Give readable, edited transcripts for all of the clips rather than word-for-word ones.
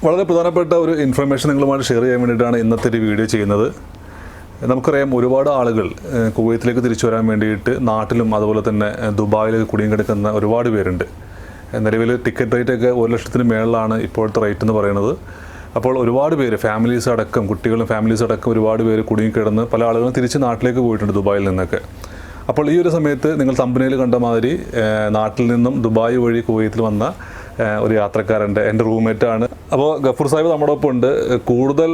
വളരെ പ്രധാനപ്പെട്ട ഒരു ഇൻഫർമേഷൻ നിങ്ങളുമായിട്ട് ഷെയർ ചെയ്യാൻ വേണ്ടിയിട്ടാണ് ഇന്നത്തെ ഒരു വീഡിയോ ചെയ്യുന്നത്. നമുക്കറിയാം ഒരുപാട് ആളുകൾ കുവൈത്തിലേക്ക് തിരിച്ചു വരാൻ വേണ്ടിയിട്ട് നാട്ടിലും അതുപോലെ തന്നെ ദുബായിലേക്ക് കുടുങ്ങി കിടക്കുന്ന ഒരുപാട് പേരുണ്ട്. നിലവിൽ ടിക്കറ്റ് റേറ്റൊക്കെ 1,00,000 മേളിലാണ് ഇപ്പോഴത്തെ റേറ്റ് എന്ന് പറയുന്നത്. അപ്പോൾ ഒരുപാട് പേര് ഫാമിലീസ് അടക്കം കുട്ടികളും ഫാമിലീസ് അടക്കം ഒരുപാട് പേര് കുടുങ്ങിക്കിടന്ന് പല ആളുകളും തിരിച്ച് നാട്ടിലേക്ക് പോയിട്ടുണ്ട് ദുബായിൽ നിന്നൊക്കെ. അപ്പോൾ ഈ ഒരു സമയത്ത് നിങ്ങൾ തമ്പനയിൽ കണ്ട മാതിരി നാട്ടിൽ നിന്നും ദുബായ് വഴി കുവൈത്തിൽ വന്ന ഒരു യാത്രക്കാരുണ്ട്, എൻ്റെ റൂംമേറ്റാണ്. അപ്പോൾ ഗഫൂർ സാഹിബ് നമ്മുടെ ഒപ്പം ഉണ്ട്. കൂടുതൽ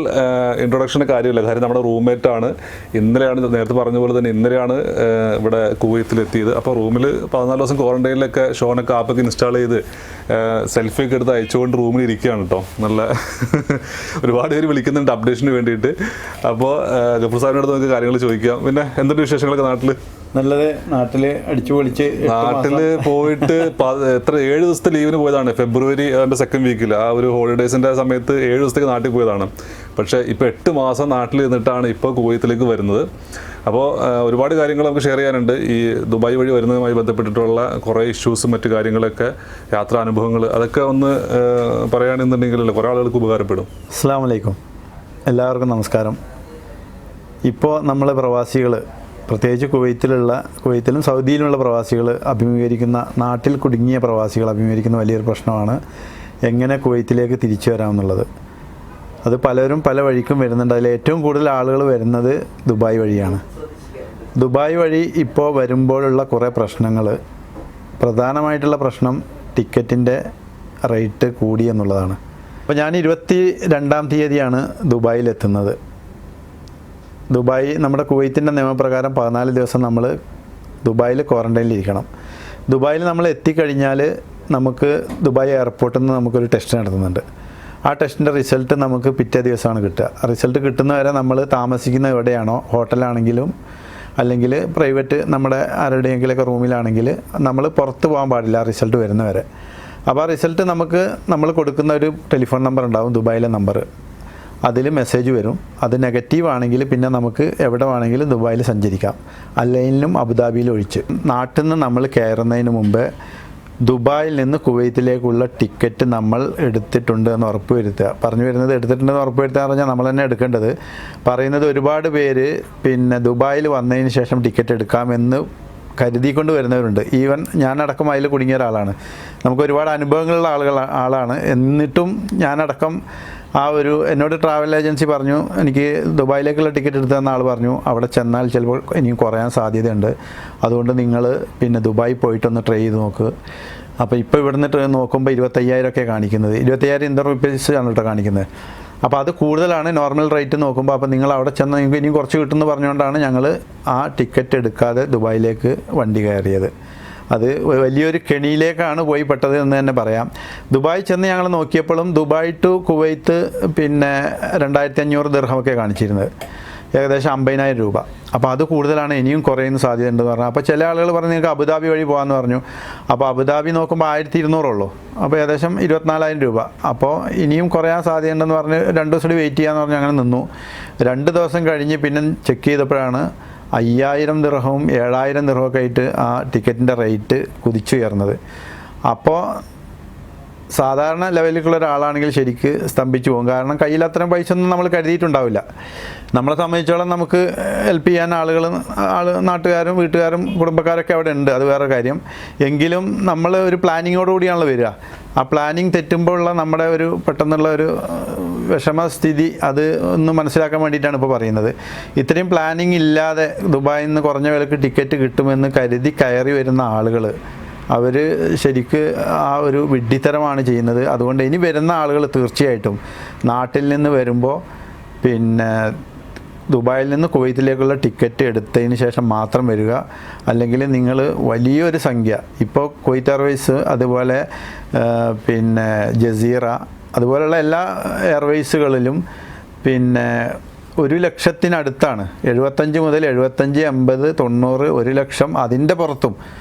ഇൻട്രൊഡക്ഷന് കാര്യമില്ല, കാര്യം നമ്മുടെ റൂംമേറ്റാണ്. ഇന്നലെയാണ്, നേരത്തെ പറഞ്ഞ പോലെ തന്നെ ഇന്നലെയാണ് ഇവിടെ കുവൈത്തിലെത്തിയത്. അപ്പോൾ റൂമിൽ 14 ദിവസം ക്വാറന്റൈനിലൊക്കെ ഷോനൊക്കെ ആപ്പൊക്കെ ഇൻസ്റ്റാൾ ചെയ്ത് സെൽഫിയൊക്കെ എടുത്ത് അയച്ചുകൊണ്ട് റൂമിൽ ഇരിക്കുകയാണ് കേട്ടോ. നല്ല ഒരുപാട് പേര് വിളിക്കുന്നുണ്ട് അപ്ഡേഷന് വേണ്ടിയിട്ട്. അപ്പോൾ ഗഫൂർ സാഹിബിൻ്റെ അടുത്ത് നമുക്ക് കാര്യങ്ങൾ ചോദിക്കാം. പിന്നെ എന്തൊക്കെ വിശേഷങ്ങളൊക്കെ നാട്ടിൽ? നല്ലത്. നാട്ടിൽ അടിച്ചു പൊളിച്ച് നാട്ടിൽ പോയിട്ട് 7 ദിവസത്തെ ലീവിന് പോയതാണ്. ഫെബ്രുവരി അതിൻ്റെ സെക്കൻഡ് വീക്കിൽ ആ ഒരു ഹോളിഡേയ്സിൻ്റെ സമയത്ത് 7 ദിവസത്തേക്ക് നാട്ടിൽ പോയതാണ്. പക്ഷേ ഇപ്പോൾ 8 മാസം നാട്ടിൽ നിന്നിട്ടാണ് ഇപ്പോൾ കുവൈത്തിലേക്ക് വരുന്നത്. അപ്പോൾ ഒരുപാട് കാര്യങ്ങൾ നമുക്ക് ഷെയർ ചെയ്യാനുണ്ട്. ഈ ദുബായ് വഴി വരുന്നതുമായി ബന്ധപ്പെട്ടിട്ടുള്ള കുറേ ഇഷ്യൂസും മറ്റു കാര്യങ്ങളൊക്കെ, യാത്രാനുഭവങ്ങൾ, അതൊക്കെ ഒന്ന് പറയുകയാണെന്നുണ്ടെങ്കിലല്ലേ കുറേ ആളുകൾക്ക് ഉപകാരപ്പെടും. അസ്സലാമു അലൈക്കും, എല്ലാവർക്കും നമസ്കാരം. ഇപ്പോൾ നമ്മൾ പ്രവാസികൾ, പ്രത്യേകിച്ച് കുവൈത്തിലും സൗദിയിലുമുള്ള പ്രവാസികൾ അഭിമുഖീകരിക്കുന്ന, നാട്ടിൽ കുടുങ്ങിയ പ്രവാസികൾ അഭിമുഖീകരിക്കുന്ന വലിയൊരു പ്രശ്നമാണ് എങ്ങനെ കുവൈത്തിലേക്ക് തിരിച്ചു വരാമെന്നുള്ളത്. അത് പലരും പല വഴിക്കും വരുന്നുണ്ട്. അതിൽ ഏറ്റവും കൂടുതൽ ആളുകൾ വരുന്നത് ദുബായ് വഴിയാണ്. ദുബായ് വഴി ഇപ്പോൾ വരുമ്പോഴുള്ള കുറേ പ്രശ്നങ്ങൾ, പ്രധാനമായിട്ടുള്ള പ്രശ്നം ടിക്കറ്റിൻ്റെ റേറ്റ് കൂടി എന്നുള്ളതാണ്. അപ്പോൾ ഞാൻ 22-ാം തീയതിയാണ് ദുബായിലെത്തുന്നത്. ദുബായ്, നമ്മുടെ കുവൈത്തിൻ്റെ നിയമപ്രകാരം 14 ദിവസം നമ്മൾ ദുബായിൽ ക്വാറന്റൈനിലിരിക്കണം. ദുബായിൽ നമ്മൾ എത്തിക്കഴിഞ്ഞാൽ നമുക്ക് ദുബായ് എയർപോർട്ടിൽ നിന്ന് നമുക്കൊരു ടെസ്റ്റ് നടത്തുന്നുണ്ട്. ആ ടെസ്റ്റിൻ്റെ റിസൾട്ട് നമുക്ക് പിറ്റേ ദിവസമാണ് കിട്ടുക. റിസൾട്ട് കിട്ടുന്നവരെ നമ്മൾ താമസിക്കുന്ന എവിടെയാണോ, ഹോട്ടലാണെങ്കിലും അല്ലെങ്കിൽ പ്രൈവറ്റ് നമ്മുടെ ആരുടെയെങ്കിലൊക്കെ റൂമിലാണെങ്കിൽ നമ്മൾ പുറത്ത് പോകാൻ പാടില്ല റിസൾട്ട് വരുന്നവരെ. അപ്പോൾ ആ റിസൾട്ട് നമ്മൾ കൊടുക്കുന്ന ഒരു ടെലിഫോൺ നമ്പർ ഉണ്ടാവും, ദുബായിലെ നമ്പർ. അതിൽ മെസ്സേജ് വരും. അത് നെഗറ്റീവ് ആണെങ്കിൽ പിന്നെ നമുക്ക് എവിടെ വേണമെങ്കിലും ദുബായിൽ സഞ്ചരിക്കാം, അല്ലൈനിലും അബുദാബിയിലും ഒഴിച്ച്. നാട്ടിൽ നിന്ന് നമ്മൾ കയറുന്നതിന് മുമ്പ് ദുബായിൽ നിന്ന് കുവൈത്തിലേക്കുള്ള ടിക്കറ്റ് നമ്മൾ എടുത്തിട്ടുണ്ട് എന്ന് ഉറപ്പ് വരുത്തുക. പറഞ്ഞു വരുന്നത് എടുത്തിട്ടുണ്ടെന്ന് ഉറപ്പ് വരുത്തുക എന്ന് പറഞ്ഞാൽ നമ്മൾ തന്നെ എടുക്കേണ്ടത്. പറയുന്നത് ഒരുപാട് പേര് പിന്നെ ദുബായിൽ വന്നതിന് ശേഷം ടിക്കറ്റ് എടുക്കാമെന്ന് കരുതിക്കൊണ്ട് വരുന്നവരുണ്ട്. ഈവൻ ഞാനടക്കം അതിൽ കുടുങ്ങിയ ഒരാളാണ്. നമുക്ക് ഒരുപാട് അനുഭവങ്ങളുള്ള ആളാണ്. എന്നിട്ടും ഞാനടക്കം എന്നോട് ട്രാവൽ ഏജൻസി പറഞ്ഞു, എനിക്ക് ദുബായിലേക്കുള്ള ടിക്കറ്റ് എടുത്തു തന്ന ആൾ പറഞ്ഞു, അവിടെ ചെന്നാൽ ചിലപ്പോൾ ഇനിയും കുറയാൻ സാധ്യതയുണ്ട്, അതുകൊണ്ട് നിങ്ങൾ പിന്നെ ദുബായി പോയിട്ടൊന്ന് ട്രൈ ചെയ്ത് നോക്ക്. അപ്പോൾ ഇപ്പോൾ ഇവിടുന്ന് നോക്കുമ്പോൾ 25,000 കാണിക്കുന്നത്. 25,000 ഇന്ത്യൻ റുപ്പീസ് ആണ് കേട്ടോ കാണിക്കുന്നത്. അപ്പോൾ അത് കൂടുതലാണ് നോർമൽ റേറ്റ് നോക്കുമ്പോൾ. അപ്പോൾ നിങ്ങൾ അവിടെ ചെന്ന് നിങ്ങൾക്ക് ഇനിയും കുറച്ച് കിട്ടുമെന്ന് പറഞ്ഞുകൊണ്ടാണ് ഞങ്ങൾ ആ ടിക്കറ്റ് എടുക്കാതെ ദുബായിലേക്ക് വണ്ടി കയറിയത്. അത് വലിയൊരു കെണിയിലേക്കാണ് പോയി പെട്ടത് എന്ന് തന്നെ പറയാം. ദുബായ് ചെന്ന് ഞങ്ങൾ നോക്കിയപ്പോഴും ദുബായ് ടു കുവൈത്ത് പിന്നെ 2,500 ദിർഹമൊക്കെ കാണിച്ചിരുന്നത്, ഏകദേശം 50,000 രൂപ. അപ്പോൾ അത് കൂടുതലാണ്, ഇനിയും കുറയുന്ന സാധ്യതയുണ്ടെന്ന് പറഞ്ഞു. അപ്പോൾ ചില ആളുകൾ പറഞ്ഞു നിങ്ങൾക്ക് അബുദാബി വഴി പോകാമെന്ന് പറഞ്ഞു. അപ്പോൾ അബുദാബി നോക്കുമ്പോൾ 1,200 ഉള്ളൂ, അപ്പോൾ ഏകദേശം 24,000 രൂപ. അപ്പോൾ ഇനിയും കുറയാൻ സാധ്യതയുണ്ടെന്ന് പറഞ്ഞ് 2 ദിവസം വെയിറ്റ് ചെയ്യാമെന്ന് പറഞ്ഞ് അങ്ങനെ നിന്നു. 2 ദിവസം കഴിഞ്ഞ് പിന്നെ ചെക്ക് ചെയ്തപ്പോഴാണ് 5,000 ദിർഹവും 7,000 ദിർഹമൊക്കെ ആയിട്ട് ആ ടിക്കറ്റിൻ്റെ റേറ്റ് കുതിച്ചുയർന്നത്. അപ്പോൾ സാധാരണ ലെവലിലുള്ള ഒരാളാണെങ്കിൽ ശരിക്ക് സ്തംഭിച്ചു പോകും. കാരണം കയ്യിൽ അത്രയും പൈസ ഒന്നും നമ്മൾ കരുതിയിട്ടുണ്ടാവില്ല. നമ്മളെ സംബന്ധിച്ചോളം നമുക്ക് ഹെൽപ്പ് ചെയ്യാൻ നാട്ടുകാരും വീട്ടുകാരും കുടുംബക്കാരൊക്കെ അവിടെ ഉണ്ട്, അത് വേറെ കാര്യം. എങ്കിലും നമ്മൾ ഒരു പ്ലാനിങ്ങോടുകൂടിയാണല്ലോ വരിക. ആ പ്ലാനിങ് തെറ്റുമ്പോഴുള്ള നമ്മുടെ ഒരു പെട്ടെന്നുള്ള ഒരു വിഷമസ്ഥിതി, അത് ഒന്ന് മനസ്സിലാക്കാൻ വേണ്ടിയിട്ടാണ് ഇപ്പോൾ പറയുന്നത്. ഇത്രയും പ്ലാനിങ് ഇല്ലാതെ ദുബായിൽ നിന്ന് കുറഞ്ഞ വിലക്ക് ടിക്കറ്റ് കിട്ടുമെന്ന് കരുതി കയറി വരുന്ന ആളുകൾ, അവർ ശരിക്ക് ആ ഒരു വിഡ്ഢിത്തരമാണ് ചെയ്യുന്നത്. അതുകൊണ്ട് ഇനി വരുന്ന ആളുകൾ തീർച്ചയായിട്ടും നാട്ടിൽ നിന്ന് വരുമ്പോൾ പിന്നെ ദുബായിൽ നിന്ന് കുവൈത്തിലേക്കുള്ള ടിക്കറ്റ് എടുത്തതിന് ശേഷം മാത്രം വരിക. അല്ലെങ്കിൽ നിങ്ങൾ വലിയൊരു സംഖ്യ, ഇപ്പോൾ കുവൈത്ത് എയർവേയ്സ്, അതുപോലെ പിന്നെ ജസീറ, അതുപോലെയുള്ള എല്ലാ എയർവേയ്സുകളിലും പിന്നെ 1,00,000-അടുത്താണ്. 75 മുതൽ 75, 80, 90, 1,00,000, അതിൻ്റെ പുറത്തും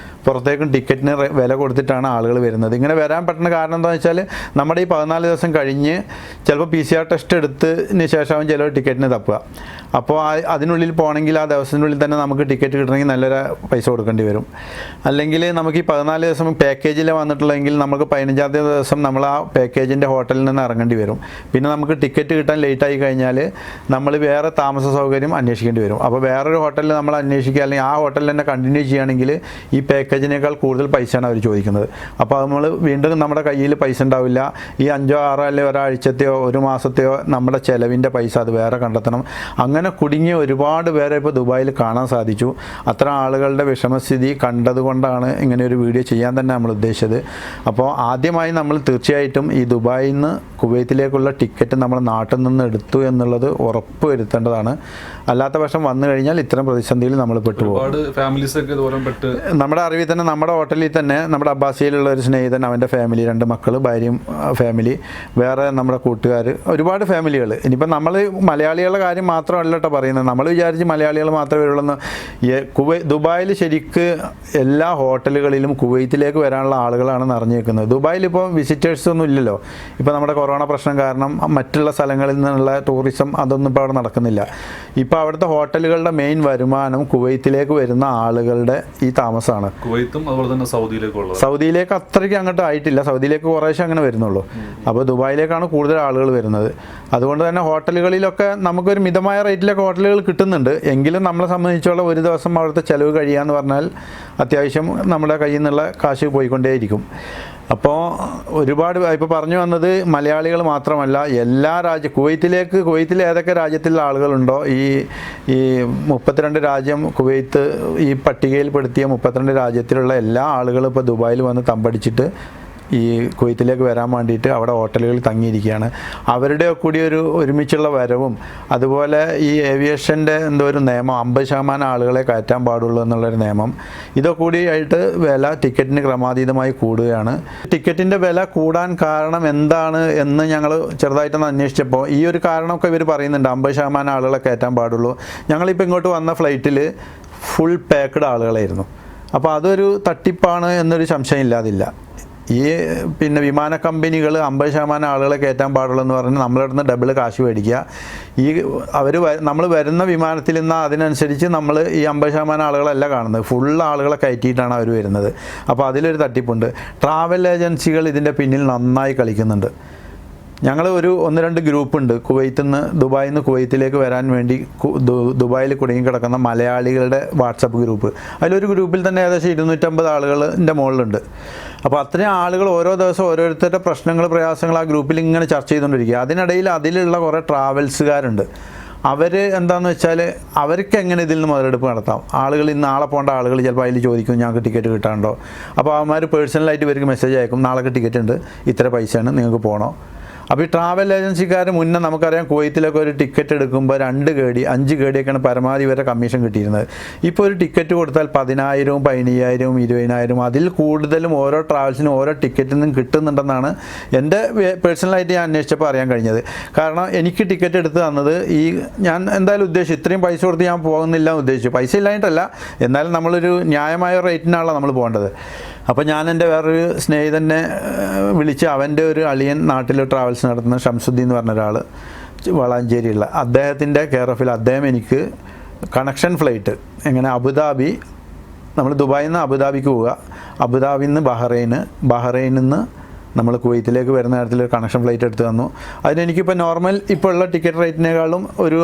പുറത്തേക്കും ടിക്കറ്റിന് വില കൊടുത്തിട്ടാണ് ആളുകൾ വരുന്നത്. ഇങ്ങനെ വരാൻ പറ്റുന്ന കാരണം എന്താണെന്ന് വെച്ചാൽ നമ്മുടെ ഈ 14 ദിവസം കഴിഞ്ഞ് ചിലപ്പോൾ PCR ടെസ്റ്റ് എടുത്തതിന് ശേഷമാവും ചിലർ ടിക്കറ്റിന് തപ്പുക. അപ്പോൾ അതിനുള്ളിൽ പോകണമെങ്കിൽ ആ ദിവസത്തിനുള്ളിൽ തന്നെ നമുക്ക് ടിക്കറ്റ് കിട്ടണമെങ്കിൽ നല്ലൊരു പൈസ കൊടുക്കേണ്ടി വരും. അല്ലെങ്കിൽ നമുക്ക് ഈ 14 ദിവസം പാക്കേജിൽ വന്നിട്ടുള്ളെങ്കിൽ നമുക്ക് 15ാമത്തെ ദിവസം നമ്മൾ ആ പാക്കേജിൻ്റെ ഹോട്ടലിൽ നിന്ന് ഇറങ്ങേണ്ടി വരും. പിന്നെ നമുക്ക് ടിക്കറ്റ് കിട്ടാൻ ലേറ്റായി കഴിഞ്ഞാൽ നമ്മൾ വേറെ താമസ സൗകര്യം അന്വേഷിക്കേണ്ടി വരും. അപ്പോൾ വേറൊരു ഹോട്ടലിൽ നമ്മൾ അന്വേഷിക്കുക അല്ലെങ്കിൽ ആ ഹോട്ടലിൽ തന്നെ കണ്ടിന്യൂ ചെയ്യുകയാണെങ്കിൽ ഈ പാക്കേജിനേക്കാൾ കൂടുതൽ പൈസയാണ് അവർ ചോദിക്കുന്നത്. അപ്പോൾ നമ്മൾ വീണ്ടും നമ്മുടെ കയ്യിൽ പൈസ ഉണ്ടാവില്ല. ഈ 5 6 അല്ലെങ്കിൽ ഒരാഴ്ചത്തെയോ ഒരു മാസത്തെയോ നമ്മുടെ ചിലവിൻ്റെ പൈസ അത് വേറെ കണ്ടെത്തണം. അങ്ങനെ കുടുങ്ങിയ ഒരുപാട് പേരെ ഇപ്പോൾ ദുബായിൽ കാണാൻ സാധിച്ചു. അത്തരം ആളുകളുടെ വിഷമസ്ഥിതി കണ്ടതുകൊണ്ടാണ് ഇങ്ങനെ ഒരു വീഡിയോ ചെയ്യാൻ തന്നെ നമ്മൾ ഉദ്ദേശിച്ചത്. അപ്പോൾ ആദ്യമായി നമ്മൾ തീർച്ചയായിട്ടും ഈ ദുബായിൽ നിന്ന് കുവൈത്തിലേക്കുള്ള ടിക്കറ്റ് നമ്മൾ നാട്ടിൽ നിന്ന് എടുത്തു എന്നുള്ളത് ഉറപ്പ് വരുത്തേണ്ടതാണ്. അല്ലാത്ത പക്ഷം വന്നു കഴിഞ്ഞാൽ ഇത്തരം പ്രതിസന്ധിയിൽ നമ്മൾ പെട്ടുപോകും. നമ്മുടെ അറിവിൽ തന്നെ നമ്മുടെ ഹോട്ടലിൽ തന്നെ നമ്മുടെ അബ്ബാസിയിലുള്ള ഒരു സ്നേഹിതൻ, അവൻ്റെ ഫാമിലി, 2 മക്കൾ, ഭാര്യയും ഫാമിലി, വേറെ നമ്മുടെ കൂട്ടുകാർ, ഒരുപാട് ഫാമിലികൾ. ഇനിയിപ്പോൾ നമ്മൾ മലയാളികളുടെ കാര്യം മാത്രമല്ല കേട്ടോ പറയുന്നത്. നമ്മൾ വിചാരിച്ച് മലയാളികൾ മാത്രമേ വരുള്ളൂ. ദുബായിൽ ശരിക്ക് എല്ലാ ഹോട്ടലുകളിലും കുവൈത്തിലേക്ക് വരാനുള്ള ആളുകളാണ് നിറഞ്ഞേക്കുന്നത്. ദുബായിൽ ഇപ്പോൾ വിസിറ്റേഴ്സ് ഒന്നും ഇല്ലല്ലോ. ഇപ്പോൾ നമ്മുടെ കൊറോണ പ്രശ്നം കാരണം മറ്റുള്ള സ്ഥലങ്ങളിൽ നിന്നുള്ള ടൂറിസം അതൊന്നും ഇപ്പോൾ അവിടെ നടക്കുന്നില്ല. ഇപ്പോൾ അവിടുത്തെ ഹോട്ടലുകളുടെ മെയിൻ വരുമാനം കുവൈത്തിലേക്ക് വരുന്ന ആളുകളുടെ ഈ താമസമാണ്. കുവൈത്തും അതുപോലെ തന്നെ സൗദിയിലേക്ക് അത്രയ്ക്ക് അങ്ങോട്ട് ആയിട്ടില്ല. സൗദിയിലേക്ക് കുറേശ്ശെ അങ്ങനെ വരുന്നുള്ളൂ. അപ്പോൾ ദുബായിലേക്കാണ് കൂടുതൽ ആളുകൾ വരുന്നത്. അതുകൊണ്ട് തന്നെ ഹോട്ടലുകളിലൊക്കെ നമുക്കൊരു മിതമായ റേറ്റിലൊക്കെ ഹോട്ടലുകൾ കിട്ടുന്നുണ്ട്. എങ്കിലും നമ്മളെ സംബന്ധിച്ചോളം ഒരു ദിവസം അവിടുത്തെ ചിലവ് കഴിയാന്ന് പറഞ്ഞാൽ അത്യാവശ്യം നമ്മുടെ കയ്യിൽ നിന്നുള്ള കാശ് പോയിക്കൊണ്ടേയിരിക്കും. അപ്പോൾ ഒരുപാട് ഇപ്പോൾ പറഞ്ഞു വന്നത് മലയാളികൾ മാത്രമല്ല, എല്ലാ കുവൈത്തിൽ ഏതൊക്കെ രാജ്യത്തിലുള്ള ആളുകളുണ്ടോ ഈ 32 രാജ്യം, കുവൈത്ത് ഈ പട്ടികയിൽപ്പെടുത്തിയ 32 രാജ്യത്തിലുള്ള എല്ലാ ആളുകളും ഇപ്പോൾ ദുബായിൽ വന്ന് തമ്പടിച്ചിട്ട് ഈ കുവൈത്തിലേക്ക് വരാൻ വേണ്ടിയിട്ട് അവിടെ ഹോട്ടലുകളിൽ തങ്ങിയിരിക്കുകയാണ്. അവരുടെ കൂടി ഒരുമിച്ചുള്ള വരവും അതുപോലെ ഈ ഏവിയേഷൻ്റെ എന്തോ ഒരു നിയമം 50% ആളുകളെ കയറ്റാൻ പാടുള്ളൂ എന്നുള്ളൊരു നിയമം, ഇതൊക്കെ കൂടിയായിട്ട് വില ടിക്കറ്റിന് ക്രമാതീതമായി കൂടുകയാണ്. ടിക്കറ്റിൻ്റെ വില കൂടാൻ കാരണം എന്താണ് എന്ന് ഞങ്ങൾ ചെറുതായിട്ടൊന്ന് അന്വേഷിച്ചപ്പോൾ ഈ ഒരു കാരണമൊക്കെ ഇവർ പറയുന്നുണ്ട്. 50% ആളുകളെ കയറ്റാൻ പാടുള്ളൂ. ഞങ്ങളിപ്പോൾ ഇങ്ങോട്ട് വന്ന ഫ്ലൈറ്റിൽ ഫുൾ പാക്ക്ഡ് ആളുകളായിരുന്നു. അപ്പോൾ അതൊരു തട്ടിപ്പാണ് എന്നൊരു സംശയം ഇല്ലാതില്ല. ഈ പിന്നെ വിമാന കമ്പനികൾ 50% ആളുകളെ കയറ്റാൻ പാടുള്ളൂ എന്ന് പറഞ്ഞ് നമ്മളിവിടെ നിന്ന് ഡബിൾ കാശ് മേടിക്കുക. നമ്മൾ വരുന്ന വിമാനത്തിൽ നിന്ന് അതിനനുസരിച്ച് നമ്മൾ ഈ 50% ആളുകളല്ല കാണുന്നത്, ഫുൾ ആളുകളെ കയറ്റിയിട്ടാണ് അവർ വരുന്നത്. അപ്പോൾ അതിലൊരു തട്ടിപ്പുണ്ട്. ട്രാവൽ ഏജൻസികൾ ഇതിൻ്റെ പിന്നിൽ നന്നായി കളിക്കുന്നുണ്ട്. ഞങ്ങൾ 1-2 ഗ്രൂപ്പുണ്ട് ദുബായിൽ നിന്ന് കുവൈത്തിലേക്ക് വരാൻ വേണ്ടി ദുബായിൽ കുടുങ്ങിക്കിടക്കുന്ന മലയാളികളുടെ വാട്സപ്പ് ഗ്രൂപ്പ്. അതിലൊരു ഗ്രൂപ്പിൽ തന്നെ ഏകദേശം 250 ആളുകളുടെ മുകളിലുണ്ട്. അപ്പോൾ അത്രയും ആളുകൾ ഓരോ ദിവസം ഓരോരുത്തരുടെ പ്രശ്നങ്ങൾ, പ്രയാസങ്ങൾ ആ ഗ്രൂപ്പിൽ ഇങ്ങനെ ചർച്ച ചെയ്തുകൊണ്ടിരിക്കുക. അതിനിടയിൽ അതിലുള്ള കുറേ ട്രാവൽസുകാരുണ്ട്. അവർ എന്താണെന്ന് വെച്ചാൽ അവർക്ക് എങ്ങനെ ഇതിൽ നിന്ന് മുതലെടുപ്പ് നടത്താം. ആളുകൾ ഇന്ന് നാളെ പോകേണ്ട ആളുകൾ ചിലപ്പോൾ അതിൽ ചോദിക്കും ഞങ്ങൾക്ക് ടിക്കറ്റ് കിട്ടാണ്ടോ. അപ്പോൾ അവന്മാർ പേഴ്സണലായിട്ട് ഇവർക്ക് മെസ്സേജ് അയക്കും, നാളെ ടിക്കറ്റ് ഉണ്ട്, ഇത്ര പൈസയാണ്, നിങ്ങൾക്ക് പോകണോ. അപ്പോൾ ഈ ട്രാവൽ ഏജൻസിക്കാർ മുന്നേ നമുക്കറിയാം കുവൈത്തിലൊക്കെ ഒരു ടിക്കറ്റ് എടുക്കുമ്പോൾ 2 ഗേഡി 5 ഗേഡിയൊക്കെയാണ് പരമാവധി വരെ കമ്മീഷൻ കിട്ടിയിരുന്നത്. ഇപ്പോൾ ഒരു ടിക്കറ്റ് കൊടുത്താൽ 10,000, 15,000, 20,000 അതിൽ കൂടുതലും ഓരോ ട്രാവൽസിനും ഓരോ ടിക്കറ്റിൽ നിന്നും കിട്ടുന്നുണ്ടെന്നാണ് എൻ്റെ പേഴ്സണലായിട്ട് ഞാൻ അന്വേഷിച്ചപ്പോൾ അറിയാൻ കഴിഞ്ഞത്. കാരണം എനിക്ക് ടിക്കറ്റ് എടുത്ത് തന്നത് ഞാൻ എന്തായാലും ഉദ്ദേശിച്ചു ഇത്രയും പൈസ കൊടുത്ത് ഞാൻ പോകുന്നില്ല എന്ന് ഉദ്ദേശിച്ചു. പൈസ ഇല്ലായിട്ടല്ല, എന്നാലും നമ്മളൊരു ന്യായമായ റേറ്റിനാണല്ലോ നമ്മൾ പോകേണ്ടത്. അപ്പോൾ ഞാൻ എൻ്റെ വേറൊരു സ്നേഹിതനെ വിളിച്ച് അവൻ്റെ ഒരു അളിയൻ നാട്ടിൽ ട്രാവൽസ് നടത്തുന്ന ഷംസുദ്ദീൻ എന്ന് പറഞ്ഞ ഒരാൾ വളാഞ്ചേരിയുള്ള അദ്ദേഹത്തിൻ്റെ കെയർ ഓഫിൽ അദ്ദേഹം എനിക്ക് കണക്ഷൻ ഫ്ലൈറ്റ് എങ്ങനെ അബുദാബി, നമ്മൾ ദുബായിൽ നിന്ന് അബുദാബിക്ക് പോവുക, അബുദാബിയിൽ നിന്ന് ബഹ്റൈനിൽ നിന്ന് നമ്മൾ കുവൈത്തിലേക്ക് വരുന്ന കാര്യത്തിൽ ഒരു കണക്ഷൻ ഫ്ലൈറ്റ് എടുത്ത് തന്നു. അതിനെനിക്കിപ്പോൾ നോർമൽ ഇപ്പോൾ ഉള്ള ടിക്കറ്റ് റേറ്റിനേക്കാളും ഒരു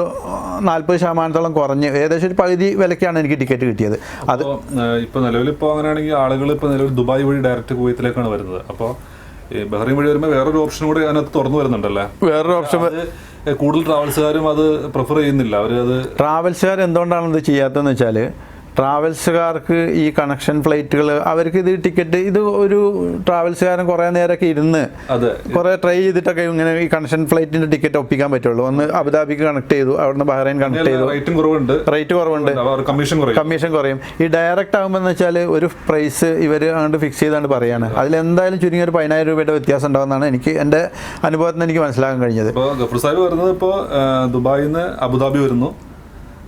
40% കുറഞ്ഞ് ഏകദേശം ഒരു പകുതി വിലയ്ക്കാണ് എനിക്ക് ടിക്കറ്റ് കിട്ടിയത്. അത് ഇപ്പോൾ നിലവിലിപ്പോൾ അങ്ങനെയാണെങ്കിൽ ആളുകൾ ഇപ്പോൾ നിലവിൽ ദുബായ് വഴി ഡയറക്റ്റ് കുവൈത്തിലേക്കാണ് വരുന്നത്. അപ്പോൾ ബഹ്റൈൻ വഴി വരുമ്പോൾ വേറൊരു ഓപ്ഷൻ കൂടി അതിനകത്ത് തുറന്നു വരുന്നുണ്ടല്ലേ. വേറൊരു ഓപ്ഷൻ കൂടുതൽ ട്രാവൽസുകാരും അത് പ്രിഫർ ചെയ്യുന്നില്ല. ട്രാവൽസുകാർ എന്തുകൊണ്ടാണ് ഇത് ചെയ്യാത്തതെന്ന് വെച്ചാൽ ട്രാവൽസുകാർക്ക് ഈ കണക്ഷൻ ഫ്ലൈറ്റുകൾ അവർക്ക് ഇത് ടിക്കറ്റ് ഇത് ഒരു ട്രാവൽസുകാരൻ കുറേ നേരമൊക്കെ ഇരുന്ന് കുറേ ട്രൈ ചെയ്തിട്ടൊക്കെ ഇങ്ങനെ ഈ കണക്ഷൻ ഫ്ലൈറ്റിൻ്റെ ടിക്കറ്റ് ഒപ്പിക്കാൻ പറ്റുള്ളൂ. ഒന്ന് അബുദാബിക്ക് കണക്ട് ചെയ്തു, അവിടുന്ന് ബഹ്റൈൻ കണക്ട് ചെയ്തു, റേറ്റ് കുറവുണ്ട്, കമ്മീഷൻ കുറയും. ഈ ഡയറക്റ്റ് ആകുമ്പോൾ എന്ന് വെച്ചാൽ ഒരു പ്രൈസ് ഇവർ അങ്ങോട്ട് ഫിക്സ് ചെയ്താണ് പറയാണ്. അതിലെന്തായാലും ചുരുങ്ങിയ ഒരു 10,000 രൂപയുടെ വ്യത്യാസം ഉണ്ടാകുന്നതാണ് എൻ്റെ അനുഭവത്തിൽ നിന്ന് എനിക്ക് മനസ്സിലാക്കാൻ കഴിഞ്ഞത്. ഇപ്പോൾ ദുബായിൽ നിന്ന് അബുദാബി വരുന്നു,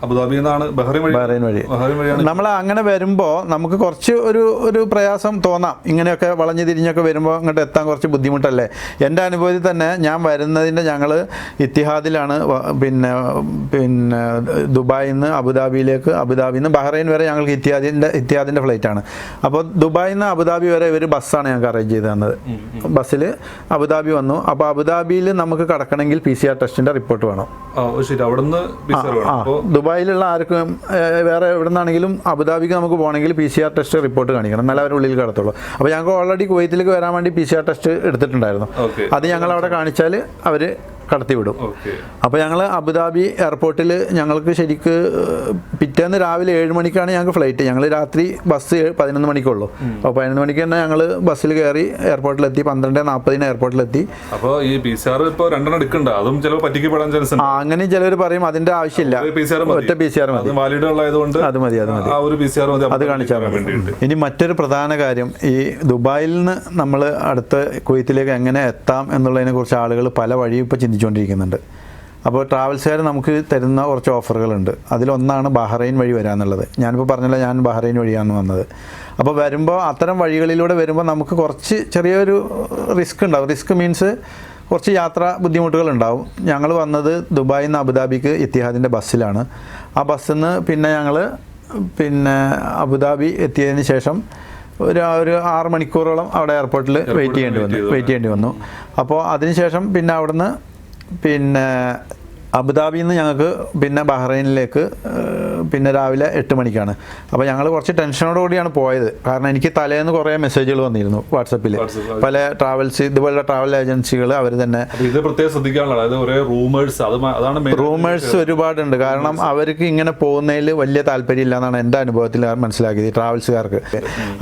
അബുദാബിയിൽ നിന്നാണ് ബഹ്റൈൻ വഴി നമ്മൾ അങ്ങനെ വരുമ്പോൾ നമുക്ക് കുറച്ച് ഒരു പ്രയാസം തോന്നാം. ഇങ്ങനെയൊക്കെ വളഞ്ഞു തിരിഞ്ഞൊക്കെ വരുമ്പോൾ അങ്ങോട്ട് എത്താൻ കുറച്ച് ബുദ്ധിമുട്ടല്ലേ. എൻ്റെ അനുഭവത്തിൽ തന്നെ ഞാൻ വരുന്നതിൻ്റെ ഞങ്ങൾ ഇത്തിഹാദിലാണ് പിന്നെ ദുബായിൽ നിന്ന് അബുദാബിയിലേക്ക്, അബുദാബിയിൽ നിന്ന് ബഹ്റൈൻ വരെ ഞങ്ങൾക്ക് ഇത്തിഹാദിൻ്റെ ഫ്ലൈറ്റാണ്. അപ്പോൾ ദുബായിൽ നിന്ന് അബുദാബി വരെ ഒരു ബസ്സാണ് ഞങ്ങൾക്ക് അറേഞ്ച് ചെയ്ത് തന്നത്. ബസ്സിൽ അബുദാബി വന്നു. അപ്പോൾ അബുദാബിയിൽ നമുക്ക് കടക്കണമെങ്കിൽ PCR ടെസ്റ്റിൻ്റെ റിപ്പോർട്ട് വേണം. ദുബായിലുള്ള ആർക്കും വേറെ എവിടെ നിന്നാണെങ്കിലും അബുദാബിക്ക് നമുക്ക് പോകണമെങ്കിൽ PCR ടെസ്റ്റ് റിപ്പോർട്ട് കാണിക്കണം, എന്നാലും അവർ ഉള്ളിൽ കടത്തുള്ളൂ. അപ്പോൾ ഞങ്ങൾക്ക് ഓൾറെഡി കുവൈത്തിലേക്ക് വരാൻ വേണ്ടി PCR ടെസ്റ്റ് എടുത്തിട്ടുണ്ടായിരുന്നു. അത് ഞങ്ങൾ അവിടെ കാണിച്ചാൽ അവർ കടത്തിവിടും. അപ്പോൾ ഞങ്ങൾ അബുദാബി എയർപോർട്ടിൽ ഞങ്ങൾക്ക് ശരിക്ക് പിറ്റേന്ന് രാവിലെ 7 മണിക്കാണ് ഞങ്ങൾക്ക് ഫ്ലൈറ്റ്. ഞങ്ങൾ രാത്രി ബസ് 11 മണിക്കുള്ളൂ. അപ്പോൾ 11 മണിക്ക് തന്നെ ഞങ്ങൾ ബസ്സിൽ കയറി എയർപോർട്ടിലെത്തി. 12:40 എയർപോർട്ടിലെത്തി. അപ്പോൾ ഈ PCR ഇപ്പോൾ 2 എടുക്കണ്ട, അതും ചിലപ്പോൾ പറ്റിക്കപ്പെടാൻ ചാൻസ് ഉണ്ട്. അങ്ങനെ ചിലർ പറയും അതിന്റെ ആവശ്യമില്ല, ഒറ്റ PCR മതി, അത് മതി, അത് കാണിച്ചാൽ മതി. ഇനി മറ്റൊരു പ്രധാന കാര്യം, ഈ ദുബായിൽ നിന്ന് നമ്മൾ അടുത്ത കുവൈത്തിലേക്ക് എങ്ങനെ എത്താം എന്നുള്ളതിനെ കുറിച്ച് ആളുകൾ പല വഴിയും ഇപ്പോൾ ചിന്തിച്ചുകൊണ്ടിരിക്കുന്നുണ്ട്. അപ്പോൾ ട്രാവൽസുകാർ നമുക്ക് തരുന്ന കുറച്ച് ഓഫറുകളുണ്ട്. അതിലൊന്നാണ് ബഹ്റൈൻ വഴി വരാമെന്നുള്ളത്. ഞാനിപ്പോൾ പറഞ്ഞല്ലോ, ഞാൻ ബഹ്റൈൻ വഴിയാണ് വന്നത്. അപ്പോൾ വരുമ്പോൾ അത്തരം വഴികളിലൂടെ വരുമ്പോൾ നമുക്ക് കുറച്ച് ചെറിയൊരു റിസ്ക് ഉണ്ടാവും. റിസ്ക് മീൻസ് കുറച്ച് യാത്രാ ബുദ്ധിമുട്ടുകളുണ്ടാവും. ഞങ്ങൾ വന്നത് ദുബായിൽ നിന്ന് അബുദാബിക്ക് ഇത്തിഹാദിൻ്റെ ബസ്സിലാണ്. ആ ബസ്സിൽ നിന്ന് പിന്നെ ഞങ്ങൾ അബുദാബി എത്തിയതിന് ശേഷം ഒരു 6 മണിക്കൂറോളം അവിടെ എയർപോർട്ടിൽ വെയിറ്റ് ചെയ്യേണ്ടി വന്നു. അപ്പോൾ അതിനുശേഷം പിന്നെ അവിടുന്ന് അബുദാബിയിൽ നിന്ന് ഞങ്ങൾക്ക് ബഹ്റൈനിലേക്ക് രാവിലെ 8 മണിക്കാണ്. അപ്പോൾ ഞങ്ങൾ കുറച്ച് ടെൻഷനോടുകൂടിയാണ് പോയത്. കാരണം എനിക്ക് തലേന്ന് കുറേ മെസ്സേജുകൾ വന്നിരുന്നു വാട്സപ്പിൽ. പല ട്രാവൽസ്, ഇതുപോലുള്ള ട്രാവൽ ഏജൻസികൾ അവർ തന്നെ റൂമേഴ്സ് ഒരുപാടുണ്ട്. കാരണം അവർക്ക് ഇങ്ങനെ പോകുന്നതിൽ വലിയ താല്പര്യമില്ല എന്നാണ് എൻ്റെ അനുഭവത്തിൽ മനസ്സിലാക്കിയത്, ട്രാവൽസുകാർക്ക്.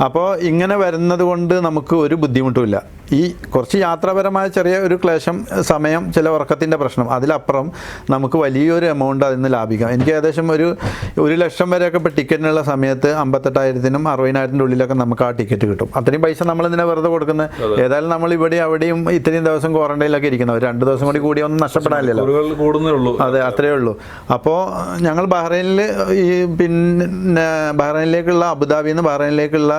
അപ്പോൾ ഇങ്ങനെ വരുന്നത് കൊണ്ട് നമുക്ക് ഒരു ബുദ്ധിമുട്ടുമില്ല. ഈ കുറച്ച് യാത്രാപരമായ ചെറിയ ഒരു ക്ലേശം, സമയം, ചില ഉറക്കത്തിൻ്റെ പ്രശ്നം, അതിലപ്പുറം നമുക്ക് വലിയൊരു എമൗണ്ട് അതിൽ നിന്ന് ലാഭിക്കാം. എനിക്ക് ഏകദേശം ഒരു 1 ലക്ഷം വരെയൊക്കെ ഇപ്പോൾ ടിക്കറ്റിനുള്ള സമയത്ത് 58,000-നും 60,000-ൻ്റെ ഉള്ളിലൊക്കെ നമുക്ക് ആ ടിക്കറ്റ് കിട്ടും. അത്രയും പൈസ നമ്മളിതിനെ വെറുതെ കൊടുക്കുന്നത്. ഏതായാലും നമ്മൾ ഇവിടെ അവിടെയും ഇത്രയും ദിവസം ക്വാറന്റൈനിലൊക്കെ ഇരിക്കുന്നത്, 2 ദിവസം കൂടി ഒന്നും നഷ്ടപ്പെടാനില്ലല്ലോ. അതെ, അത്രയേ ഉള്ളൂ. അപ്പോൾ ഞങ്ങൾ ബഹ്റൈനിൽ ബഹ്റൈനിലേക്കുള്ള, അബുദാബിയിൽ നിന്ന് ബഹ്റൈനിലേക്കുള്ള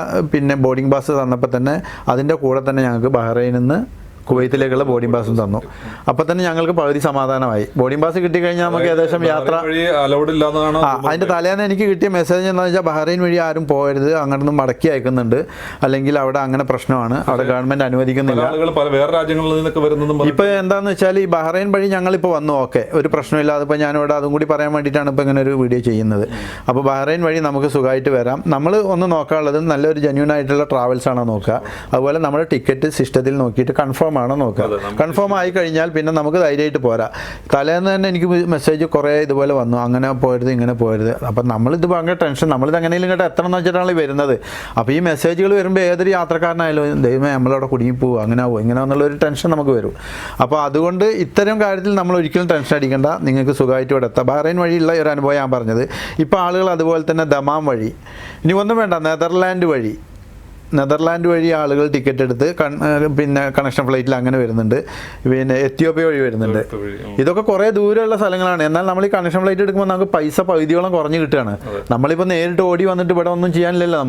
ബോർഡിംഗ് പാസ് തന്നപ്പോൾ തന്നെ അതിൻ്റെ കൂടെ തന്നെ ഞങ്ങൾക്ക് ബഹ്റൈനിൽ നിന്ന് കുവൈത്തിലേക്കുള്ള ബോർഡിംഗ് പാസും തന്നു. അപ്പോൾ തന്നെ ഞങ്ങൾക്ക് പകുതി സമാധാനമായി. ബോർഡിംഗ് പാസ് കിട്ടിക്കഴിഞ്ഞാൽ നമുക്ക് ഏകദേശം യാത്ര അതിൻ്റെ തലേന്ന് എനിക്ക് കിട്ടിയ മെസ്സേജ് എന്താണെന്ന് വെച്ചാൽ, ബഹ്റൈൻ വഴി ആരും പോകരുത്, അങ്ങോട്ടൊന്നും മടക്കി അയക്കുന്നുണ്ട്, അല്ലെങ്കിൽ അവിടെ അങ്ങനെ പ്രശ്നമാണ്, അവിടെ ഗവൺമെൻറ് അനുവദിക്കുന്നില്ല. ഇപ്പോൾ എന്താണെന്ന് വെച്ചാൽ ഈ ബഹ്റൈൻ വഴി ഞങ്ങളിപ്പോൾ വന്നു, ഓക്കെ, ഒരു പ്രശ്നമില്ലാതെ. ഇപ്പോൾ ഞാനിവിടെ അതും കൂടി പറയാൻ വേണ്ടിയിട്ടാണ് ഇപ്പോൾ ഇങ്ങനെ ഒരു വീഡിയോ ചെയ്യുന്നത്. അപ്പോൾ ബഹ്റൈൻ വഴി നമുക്ക് സുഖമായിട്ട് വരാം. നമ്മൾ ഒന്ന് നോക്കാനുള്ളത് നല്ലൊരു ജെന്യൂൻ ആയിട്ടുള്ള ട്രാവൽസ് ആണോ നോക്കുക. അതുപോലെ നമ്മുടെ ടിക്കറ്റ് സിസ്റ്റത്തിൽ നോക്കിയിട്ട് കൺഫേം ആണോ നോക്കുക. കൺഫേം ആയി കഴിഞ്ഞാൽ പിന്നെ നമുക്ക് ധൈര്യമായിട്ട് പോരാ. തലേന്ന് തന്നെ എനിക്ക് മെസ്സേജ് കുറേ ഇതുപോലെ വന്നു, അങ്ങനെ പോരുത്, ഇങ്ങനെ പോരുത്. അപ്പം നമ്മളിത് ഭയങ്കര ടെൻഷൻ, നമ്മളിത് എങ്ങനെയും ഇങ്ങോട്ട് എത്തണം എന്ന് വെച്ചിട്ടാണ് വരുന്നത്. അപ്പോൾ ഈ മെസ്സേജുകൾ വരുമ്പോൾ ഏതൊരു യാത്രക്കാരനായാലും ദൈവമേ നമ്മളവിടെ കുടുങ്ങി പോകും, അങ്ങനെ ആവും, ഇങ്ങനെ എന്നുള്ളൊരു ടെൻഷൻ നമുക്ക് വരും. അപ്പോൾ അതുകൊണ്ട് ഇത്തരം കാര്യത്തിൽ നമ്മൾ ഒരിക്കലും ടെൻഷൻ അടിക്കേണ്ട, നിങ്ങൾക്ക് സുഖമായിട്ട് ഇവിടെ എത്താം. ബഹ്റൈൻ വഴിയുള്ള ഒരു അനുഭവം ഞാൻ പറഞ്ഞത്. ഇപ്പോൾ ആളുകൾ അതുപോലെ തന്നെ ദമാം വഴി, ഇനി ഒന്നും വേണ്ട, നെതർലാൻഡ് വഴി ആളുകൾ ടിക്കറ്റ് എടുത്ത് കണക്ഷൻ ഫ്ലൈറ്റിൽ അങ്ങനെ വരുന്നുണ്ട്. എത്യോപ്യ വഴി വരുന്നുണ്ട്. ഇതൊക്കെ കുറേ ദൂരമുള്ള സ്ഥലങ്ങളാണ്. എന്നാൽ നമ്മൾ ഈ കണക്ഷൻ ഫ്ലൈറ്റ് എടുക്കുമ്പോൾ നമുക്ക് പൈസ പകുതിയോളം കുറഞ്ഞ് കിട്ടുകയാണ്. നമ്മളിപ്പോൾ നേരിട്ട് ഓടി വന്നിട്ട് ഇവിടെ ഒന്നും ചെയ്യാനില്ലല്ലോ.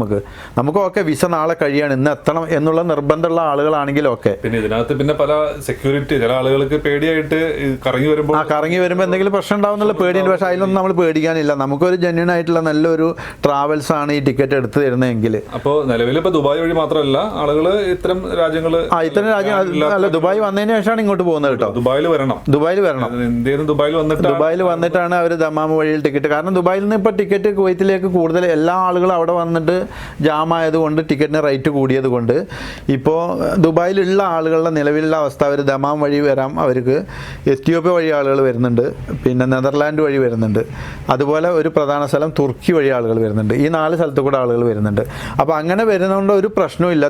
നമുക്ക് ഓക്കെ, വിസ നാളെ കഴിയാണ്, ഇന്ന് എത്തണം എന്നുള്ള നിർബന്ധമുള്ള ആളുകളാണെങ്കിൽ ഓക്കെ. പിന്നെ ഇതിനകത്ത് പല സെക്യൂരിറ്റി, ചില ആളുകൾക്ക് പേടിയായിട്ട് കറങ്ങി വരുമ്പോൾ എന്തെങ്കിലും പ്രശ്നം ഉണ്ടാവുന്നുള്ള പേടിയുണ്ട്. പക്ഷേ അതിലൊന്നും നമ്മൾ പേടിക്കാനില്ല. നമുക്കൊരു ജെന്യൂൻ ആയിട്ടുള്ള നല്ലൊരു ട്രാവൽസ് ആണ് ഈ ടിക്കറ്റ് എടുത്ത് തരുന്നതെങ്കിൽ. അപ്പോൾ നിലവിൽ ദുബായ് വഴി മാത്രമല്ല ആളുകൾ ഇത്തരം രാജ്യങ്ങൾ അല്ല, ദുബായ് വന്നതിന് ശേഷമാണ് ഇങ്ങോട്ട് പോകുന്നത് കേട്ടോ. ദുബായിൽ വരണം. ദുബായിൽ വന്നിട്ടാണ് അവർ ദമാം വഴിയിൽ ടിക്കറ്റ്. കാരണം ദുബായിൽ നിന്ന് ഇപ്പോൾ ടിക്കറ്റ് കുവൈത്തിലേക്ക് കൂടുതൽ എല്ലാ ആളുകളും അവിടെ വന്നിട്ട് ജാമായതുകൊണ്ട് ടിക്കറ്റിന് റേറ്റ് കൂടിയത് കൊണ്ട് ഇപ്പോൾ ദുബായിലുള്ള ആളുകളുടെ നിലവിലുള്ള അവസ്ഥ, അവർ ദമാം വഴി വരാം, അവർക്ക് എത്യോപ്യ വഴി ആളുകൾ വരുന്നുണ്ട്, പിന്നെ നെതർലാൻഡ് വഴി വരുന്നുണ്ട്, അതുപോലെ ഒരു പ്രധാന സ്ഥലം തുർക്കി വഴി ആളുകൾ വരുന്നുണ്ട്. ഈ 4 സ്ഥലത്ത് കൂടെ ആളുകൾ വരുന്നുണ്ട്. അപ്പോൾ അങ്ങനെ വരുന്നതുകൊണ്ട് ഒരു പ്രശ്നമില്ല.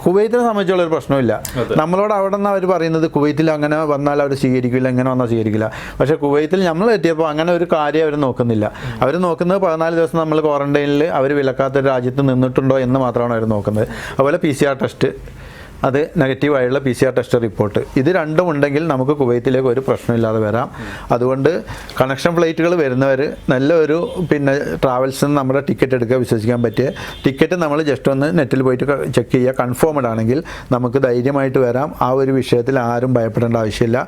കുവൈത്തിനെ സംബന്ധിച്ചുള്ള ഒരു പ്രശ്നമില്ല. നമ്മളോട് അവിടെ നിന്ന് അവർ പറയുന്നത് കുവൈത്തിൽ അങ്ങനെ വന്നാൽ അവർ സ്വീകരിക്കില്ല, ഇങ്ങനെ വന്നാൽ സ്വീകരിക്കില്ല. പക്ഷേ കുവൈത്തിൽ നമ്മൾ എത്തിയപ്പോൾ അങ്ങനെ ഒരു കാര്യം അവർ നോക്കുന്നില്ല. അവർ നോക്കുന്നത് 14 ദിവസം നമ്മൾ ക്വാറന്റൈനിൽ അവർ വിലക്കാത്തൊരു രാജ്യത്ത് നിന്നിട്ടുണ്ടോ എന്ന് മാത്രമാണ് അവർ നോക്കുന്നത്. അതുപോലെ PCR ടെസ്റ്റ്, അത് നെഗറ്റീവായുള്ള PCR ടെസ്റ്റ് റിപ്പോർട്ട്. ഇത് രണ്ടും ഉണ്ടെങ്കിൽ നമുക്ക് കുവൈത്തിലേക്ക് ഒരു പ്രശ്നമില്ലാതെ വരാം. അതുകൊണ്ട് കണക്ഷൻ ഫ്ലൈറ്റുകൾ വരുന്നവർ നല്ലൊരു ട്രാവൽസിൽ നിന്ന് നമ്മുടെ ടിക്കറ്റ് എടുക്കുക, വിശ്വസിക്കാൻ പറ്റിയ ടിക്കറ്റ് നമ്മൾ ജസ്റ്റ് ഒന്ന് നെറ്റിൽ പോയിട്ട് ചെക്ക് ചെയ്യുക. കൺഫേംഡ് ആണെങ്കിൽ നമുക്ക് ധൈര്യമായിട്ട് വരാം. ആ ഒരു വിഷയത്തിൽ ആരും ഭയപ്പെടേണ്ട ആവശ്യമില്ല.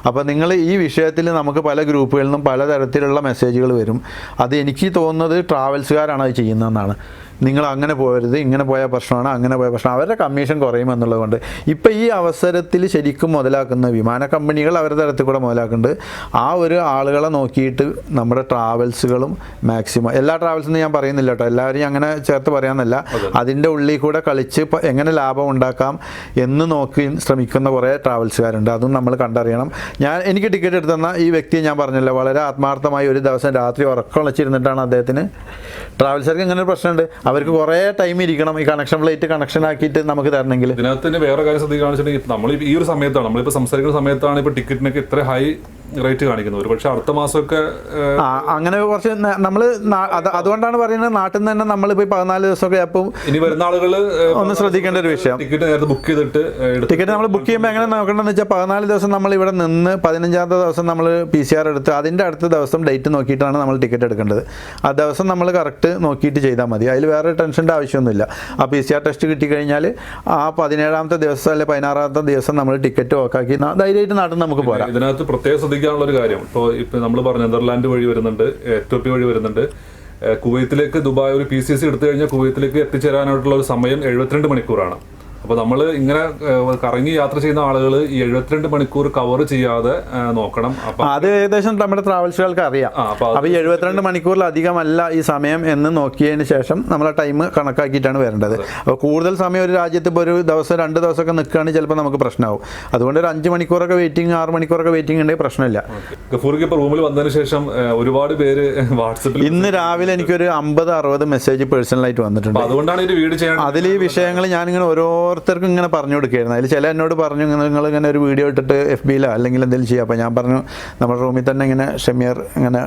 അപ്പോൾ നിങ്ങൾ ഈ വിഷയത്തിൽ നമുക്ക് പല ഗ്രൂപ്പുകളിൽ നിന്നും പലതരത്തിലുള്ള മെസ്സേജുകൾ വരും. അത് എനിക്ക് തോന്നുന്നത് ട്രാവൽസുകാരാണ് അത് ചെയ്യുന്നതെന്നാണ്. നിങ്ങൾ അങ്ങനെ പോകരുത്, ഇങ്ങനെ പോയാൽ പ്രശ്നമാണ്, അങ്ങനെ പോയ പ്രശ്നം, അവരുടെ കമ്മീഷൻ കുറയുമെന്നുള്ളതുകൊണ്ട് ഇപ്പോൾ ഈ അവസരത്തിൽ ശരിക്കും മുതലാക്കുന്ന വിമാന കമ്പനികൾ അവരുടെ തരത്തിൽ കൂടെ മുതലാക്കുന്നുണ്ട്. ആ ഒരു ആളുകളെ നോക്കിയിട്ട് നമ്മുടെ ട്രാവൽസുകളും മാക്സിമം, എല്ലാ ട്രാവൽസെന്ന് ഞാൻ പറയുന്നില്ല കേട്ടോ, എല്ലാവരെയും അങ്ങനെ ചേർത്ത് പറയാമെന്നല്ല, അതിൻ്റെ ഉള്ളിൽ കൂടെ കളിച്ച് എങ്ങനെ ലാഭം ഉണ്ടാക്കാം എന്ന് നോക്കി ശ്രമിക്കുന്ന കുറേ ട്രാവൽസുകാരുണ്ട്. അതും നമ്മൾ കണ്ടറിയണം. എനിക്ക് ടിക്കറ്റ് എടുത്തുന്ന ഈ വ്യക്തിയെ ഞാൻ പറഞ്ഞല്ലോ, വളരെ ആത്മാർത്ഥമായി ഒരു ദിവസം രാത്രി ഉറക്കം വിളിച്ചിരുന്നിട്ടാണ് അദ്ദേഹത്തിന്. ട്രാവൽസുകാർക്ക് ഇങ്ങനെ ഒരു പ്രശ്നമുണ്ട്, അവർക്ക് കുറേ ടൈം ഇരിക്കണം ഈ കണക്ഷൻ ഫ്ലൈറ്റ് കണക്ഷൻ ആക്കിയിട്ട് നമുക്ക് തരണമെങ്കിൽ. ഇതിനകത്ത് തന്നെ വേറെ കാര്യം ശ്രദ്ധിക്കുകയാണെന്നുണ്ടെങ്കിൽ നമ്മൾ ഈ ഒരു സമയത്താണ്, നമ്മളിപ്പോൾ സംസാരിക്കുന്ന സമയത്താണ് ഇപ്പോൾ ടിക്കറ്റിനൊക്കെ ഇത്ര ഹൈ റേറ്റ് കാണിക്കുന്നത്. ഒരു പക്ഷേ അടുത്ത മാസമൊക്കെ അങ്ങനെ കുറച്ച് നമ്മൾ അതുകൊണ്ടാണ് പറയുന്നത്, നാട്ടിൽ നിന്ന് തന്നെ നമ്മളിപ്പോൾ 14 ദിവസമൊക്കെ അപ്പോൾ ഇനി വരുന്ന ആളുകൾ ഒന്ന് ശ്രദ്ധിക്കേണ്ട ഒരു വിഷയം. ടിക്കറ്റ് നേരത്തെ ബുക്ക് ചെയ്തിട്ട് ടിക്കറ്റ് നമ്മൾ ബുക്ക് ചെയ്യുമ്പോൾ എങ്ങനെ നോക്കണമെന്ന് വെച്ചാൽ 14 ദിവസം നമ്മൾ ഇവിടെ നിന്ന് 15ാമത്തെ ദിവസം നമ്മൾ PCR എടുത്ത് അതിൻ്റെ അടുത്ത ദിവസം ഡേറ്റ് നോക്കിയിട്ടാണ് നമ്മൾ ടിക്കറ്റ് എടുക്കേണ്ടത്. ആ ദിവസം നമ്മൾ കറക്റ്റ് നോക്കിയിട്ട് ചെയ്താൽ മതി. അതിൽ വേറെ ടെൻഷൻ്റെ ആവശ്യമൊന്നുമില്ല. ആ PCR ടെസ്റ്റ് കിട്ടിക്കഴിഞ്ഞാൽ ആ 17ാമത്തെ ദിവസം അല്ലെങ്കിൽ 16ാമത്തെ ദിവസം നമ്മൾ ടിക്കറ്റ് ഓക്കാക്കി ധൈര്യമായിട്ട് നാട്ടിൽ നമുക്ക് പോരാം. ഇതിനകത്ത് പ്രത്യേകം ശ്രദ്ധിക്കാനുള്ള ഒരു കാര്യം, ഇപ്പോൾ നമ്മൾ പറഞ്ഞു നെതർലാൻഡ് വഴി വരുന്നുണ്ട്, എത്യോപ്യ വഴി വരുന്നുണ്ട്, കുവൈത്തിലേക്ക് ദുബായ് ഒരു PCC എടുത്തു കഴിഞ്ഞാൽ കുവൈത്തിലേക്ക് എത്തിച്ചേരാനായിട്ടുള്ള ഒരു സമയം 72 മണിക്കൂറാണ്. അപ്പോൾ നമ്മൾ ഇങ്ങനെ കറങ്ങി യാത്ര ചെയ്യുന്ന ആളുകൾ ഈ 72 മണിക്കൂർ കവർ ചെയ്യാതെ നോക്കണം. അപ്പോൾ അത് ഏകദേശം നമ്മുടെ ട്രാവൽസുകൾക്ക് അറിയാം. അപ്പോൾ ഈ 72 മണിക്കൂറിലധികമല്ല ഈ സമയം എന്ന് നോക്കിയതിന് ശേഷം നമ്മൾ ടൈം കണക്കാക്കിയിട്ടാണ് വരേണ്ടത്. അപ്പോൾ കൂടുതൽ സമയം ഒരു രാജ്യത്ത് ഇപ്പോൾ ഒരു ദിവസം 2 ദിവസമൊക്കെ നിൽക്കുകയാണെങ്കിൽ ചിലപ്പോൾ നമുക്ക് പ്രശ്നമാവും. അതുകൊണ്ട് ഒരു 5 മണിക്കൂറൊക്കെ വെയിറ്റിംഗ്, 6 മണിക്കൂറൊക്കെ വെയിറ്റിംഗ് ഉണ്ടെങ്കിൽ പ്രശ്നമില്ല. ഗഫൂർക്ക് ഇപ്പോൾ റൂമിൽ വന്നതിന് ശേഷം ഒരുപാട് പേര് വാട്സപ്പിൽ ഇന്ന് രാവിലെ എനിക്കൊരു 50-60 മെസ്സേജ് പേഴ്സണലായിട്ട് വന്നിട്ടുണ്ട്. അതുകൊണ്ടാണ് ഈ വീഡിയോ ചെയ്യാൻ. അതിൽ ഈ വിഷയങ്ങൾ ഞാനിങ്ങനെ ഓരോരുത്തർക്കും ഇങ്ങനെ പറഞ്ഞു കൊടുക്കുകയായിരുന്നു. അതിൽ ചില എന്നോട് പറഞ്ഞു, നിങ്ങളിങ്ങനെ ഒരു വീഡിയോ ഇട്ടിട്ട് FBയിലോ അല്ലെങ്കിൽ എന്തെങ്കിലും ചെയ്യാം. അപ്പോൾ ഞാൻ പറഞ്ഞു, നമ്മുടെ റൂമിൽ തന്നെ ഇങ്ങനെ ഷമീർ ഇങ്ങനെ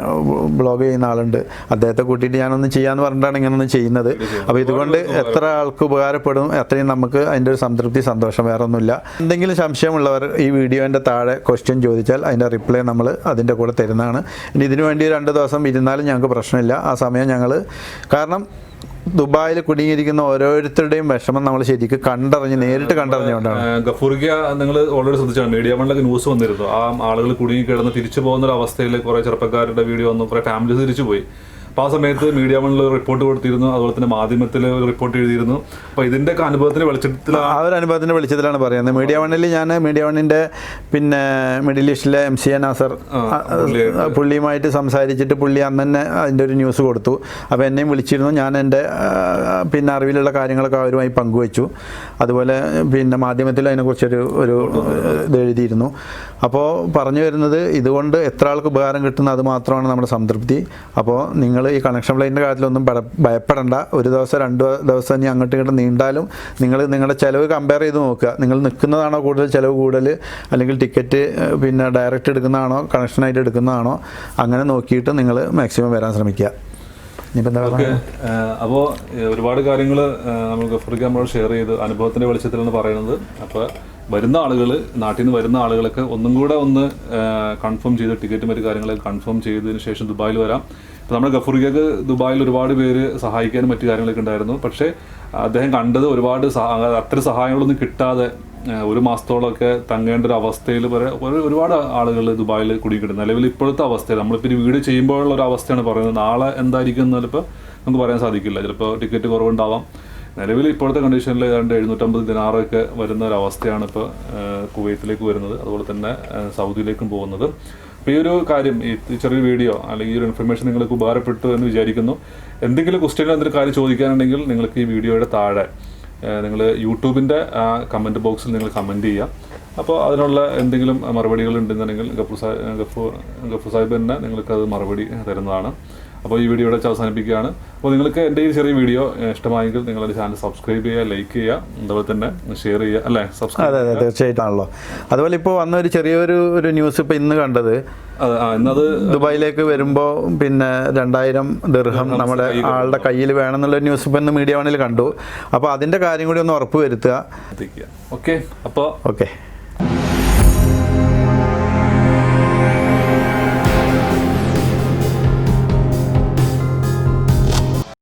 ബ്ലോഗ് ചെയ്യുന്ന ആളുണ്ട്, അദ്ദേഹത്തെ കൂട്ടിയിട്ട് ഞാനൊന്ന് ചെയ്യാമെന്ന് പറഞ്ഞിട്ടാണ് ഇങ്ങനെ ഒന്ന് ചെയ്യുന്നത്. അപ്പോൾ ഇതുകൊണ്ട് എത്ര ആൾക്ക് ഉപകാരപ്പെടും, അത്രയും നമുക്ക് അതിൻ്റെ ഒരു സംതൃപ്തി, സന്തോഷം, വേറെ ഒന്നുമില്ല. എന്തെങ്കിലും സംശയമുള്ളവർ ഈ വീഡിയോൻ്റെ താഴെ ക്വസ്റ്റ്യൻ ചോദിച്ചാൽ അതിൻ്റെ റിപ്ലൈ നമ്മൾ അതിൻ്റെ കൂടെ തരുന്നതാണ്. ഇനി ഇതിനു വേണ്ടി 2 ദിവസം ഇരുന്നാലും ഞങ്ങൾക്ക് പ്രശ്നമില്ല. ആ സമയം ഞങ്ങൾ, കാരണം ദുബായിൽ കുടുങ്ങിയിരിക്കുന്ന ഓരോരുത്തരുടെയും വിഷമം നമ്മൾ ശരിക്കും കണ്ടറിഞ്ഞ് നേരിട്ട് കണ്ടറിഞ്ഞുകൊണ്ടാണ്. ഗഫൂർക്ക നിങ്ങൾ ഓൾറെഡി ശ്രദ്ധിച്ചാണ്, മീഡിയ വണ്ണിലൊക്കെ ന്യൂസ് വന്നിരുന്നു. ആ ആളുകൾ കുടുങ്ങി കിടന്ന് തിരിച്ചു പോകുന്ന ഒരു അവസ്ഥയിൽ കുറേ ചെറുപ്പക്കാരുടെ വീഡിയോ വന്നു, കുറേ ഫാമിലീസ് തിരിച്ചു പോയി. അപ്പോൾ ആ സമയത്ത് മീഡിയ വണ്ണിൽ റിപ്പോർട്ട് കൊടുത്തിരുന്നു, അതുപോലെ തന്നെ മാധ്യമത്തിൽ റിപ്പോർട്ട് എഴുതിയിരുന്നു. അപ്പോൾ ഇതിൻ്റെയൊക്കെ അനുഭവത്തിൻ്റെ വെളിച്ചത്തിൽ, ആ ഒരു അനുഭവത്തിൻ്റെ വെളിച്ചത്തിലാണ് പറയുന്നത്. മീഡിയ വണ്ണിൽ ഞാൻ മീഡിയ വണ്ണിൻ്റെ മിഡിൽ ഈസ്റ്റിലെ MCA നാസർ പുള്ളിയുമായിട്ട് സംസാരിച്ചിട്ട് പുള്ളി അന്ന് തന്നെ അതിൻ്റെ ഒരു ന്യൂസ് കൊടുത്തു. അപ്പോൾ എന്നെയും വിളിച്ചിരുന്നു. ഞാൻ എൻ്റെ അറിവിലുള്ള കാര്യങ്ങളൊക്കെ അവരുമായി പങ്കുവച്ചു. അതുപോലെ മാധ്യമത്തിൽ അതിനെക്കുറിച്ചൊരു ഇത് എഴുതിയിരുന്നു. അപ്പോൾ പറഞ്ഞു വരുന്നത്, ഇതുകൊണ്ട് എത്ര ആൾക്ക് ഉപകാരം കിട്ടുന്ന അത് മാത്രമാണ് നമ്മുടെ സംതൃപ്തി. അപ്പോൾ നിങ്ങൾ ഈ കണക്ഷൻ ഫ്ലൈറ്റിൻ്റെ കാര്യത്തിലൊന്നും ഭയപ്പെടേണ്ട. ഒരു ദിവസം 2 ദിവസം ഇനി അങ്ങോട്ടും ഇങ്ങോട്ടും നീണ്ടാലും നിങ്ങളുടെ ചിലവ് കമ്പയർ ചെയ്ത് നോക്കുക. നിങ്ങൾ നിൽക്കുന്നതാണോ കൂടുതൽ ചിലവ് കൂടുതൽ, അല്ലെങ്കിൽ ടിക്കറ്റ് ഡയറക്റ്റ് എടുക്കുന്നതാണോ കണക്ഷനായിട്ട് എടുക്കുന്നതാണോ, അങ്ങനെ നോക്കിയിട്ട് നിങ്ങൾ മാക്സിമം വരാൻ ശ്രമിക്കുക. ഇനിയിപ്പോൾ എന്താ പറയുക? അപ്പോൾ ഒരുപാട് കാര്യങ്ങൾ നമ്മൾ ഗഫൂർക്ക് നമ്മളോട് ഷെയർ ചെയ്ത് അനുഭവത്തിൻ്റെ വെളിച്ചത്തിലാണ് പറയുന്നത്. അപ്പോൾ വരുന്ന ആളുകൾ, നാട്ടിൽ നിന്ന് വരുന്ന ആളുകളൊക്കെ ഒന്നും കൂടെ ഒന്ന് കൺഫേം ചെയ്ത് ടിക്കറ്റും മറ്റു കാര്യങ്ങളൊക്കെ കൺഫേം ചെയ്തതിന് ശേഷം ദുബായിൽ വരാം. ഇപ്പോൾ നമ്മുടെ ഗഫൂർക്കക്ക് ദുബായിൽ ഒരുപാട് പേര് സഹായിക്കാനും മറ്റു കാര്യങ്ങളൊക്കെ ഉണ്ടായിരുന്നു. പക്ഷേ അദ്ദേഹം കണ്ടത് ഒരുപാട് അത്ര സഹായങ്ങളൊന്നും കിട്ടാതെ 1 മാസത്തോളമൊക്കെ തങ്ങേണ്ട ഒരു അവസ്ഥയിൽ ഒരുപാട് ആളുകൾ ദുബായിൽ കുടുങ്ങിക്കിടും. നിലവിൽ ഇപ്പോഴത്തെ അവസ്ഥയിൽ നമ്മളിപ്പോൾ ഈ വീഡിയോ ചെയ്യുമ്പോഴുള്ള ഒരു അവസ്ഥയാണ് പറയുന്നത്. നാളെ എന്തായിരിക്കും എന്ന് ചിലപ്പോൾ നമുക്ക് പറയാൻ സാധിക്കില്ല. ചിലപ്പോൾ ടിക്കറ്റ് കുറവുണ്ടാവാം. നിലവിൽ ഇപ്പോഴത്തെ കണ്ടീഷനിൽ ഏതാണ്ട് 750 ദിനാറൊക്കെ വരുന്ന ഒരവസ്ഥയാണ് ഇപ്പോൾ കുവൈത്തിലേക്ക് വരുന്നത്, അതുപോലെ തന്നെ സൗദിയിലേക്കും പോകുന്നത്. അപ്പോൾ ഈ ഒരു കാര്യം, ഈ ചെറിയ വീഡിയോ അല്ലെങ്കിൽ ഈ ഒരു ഇൻഫർമേഷൻ നിങ്ങൾക്ക് ഉപകാരപ്പെട്ടു എന്ന് വിചാരിക്കുന്നു. എന്തെങ്കിലും ക്വസ്റ്റ്യൻ, എന്തെങ്കിലും കാര്യം ചോദിക്കാനുണ്ടെങ്കിൽ നിങ്ങൾക്ക് ഈ വീഡിയോയുടെ താഴെ നിങ്ങൾ യൂട്യൂബിൻ്റെ കമൻറ്റ് ബോക്സിൽ നിങ്ങൾ കമൻറ്റ് ചെയ്യുക. അപ്പോൾ അതിനുള്ള എന്തെങ്കിലും മറുപടികൾ ഉണ്ടെന്നുണ്ടെങ്കിൽ ഗഫൂർ സാഹിബ് തന്നെ നിങ്ങൾക്കത് മറുപടി തരുന്നതാണ്. അപ്പോൾ ഈ വീഡിയോ ഇവിടെ വെച്ച് അവസാനിപ്പിക്കുകയാണ്. അപ്പോൾ നിങ്ങൾക്ക് എൻ്റെ ഈ ചെറിയ വീഡിയോ ഇഷ്ടമായെങ്കിൽ നിങ്ങളുടെ ചാനൽ സബ്സ്ക്രൈബ് ചെയ്യുക, ലൈക്ക് ചെയ്യുക, അതുപോലെ തന്നെ ഷെയർ ചെയ്യുക, അല്ലേ? സബ്സ്ക്രൈബ്. അതെ തീർച്ചയായിട്ടാണല്ലോ. അതുപോലെ ഇപ്പോൾ വന്ന ഒരു ന്യൂസ് ഇപ്പോൾ ഇന്ന് കണ്ടത്, ഇന്നത് ദുബായിലേക്ക് വരുമ്പോൾ പിന്നെ 2000 ദിർഹം നമ്മുടെ ആളുടെ കയ്യിൽ വേണമെന്നുള്ള ന്യൂസ് ഇപ്പോൾ ഇന്ന് മീഡിയ വണിൽ കണ്ടു. അപ്പോൾ അതിൻ്റെ കാര്യം കൂടി ഒന്ന് ഉറപ്പ് വരുത്തുക. ഓക്കെ. അപ്പോൾ ഓക്കെ.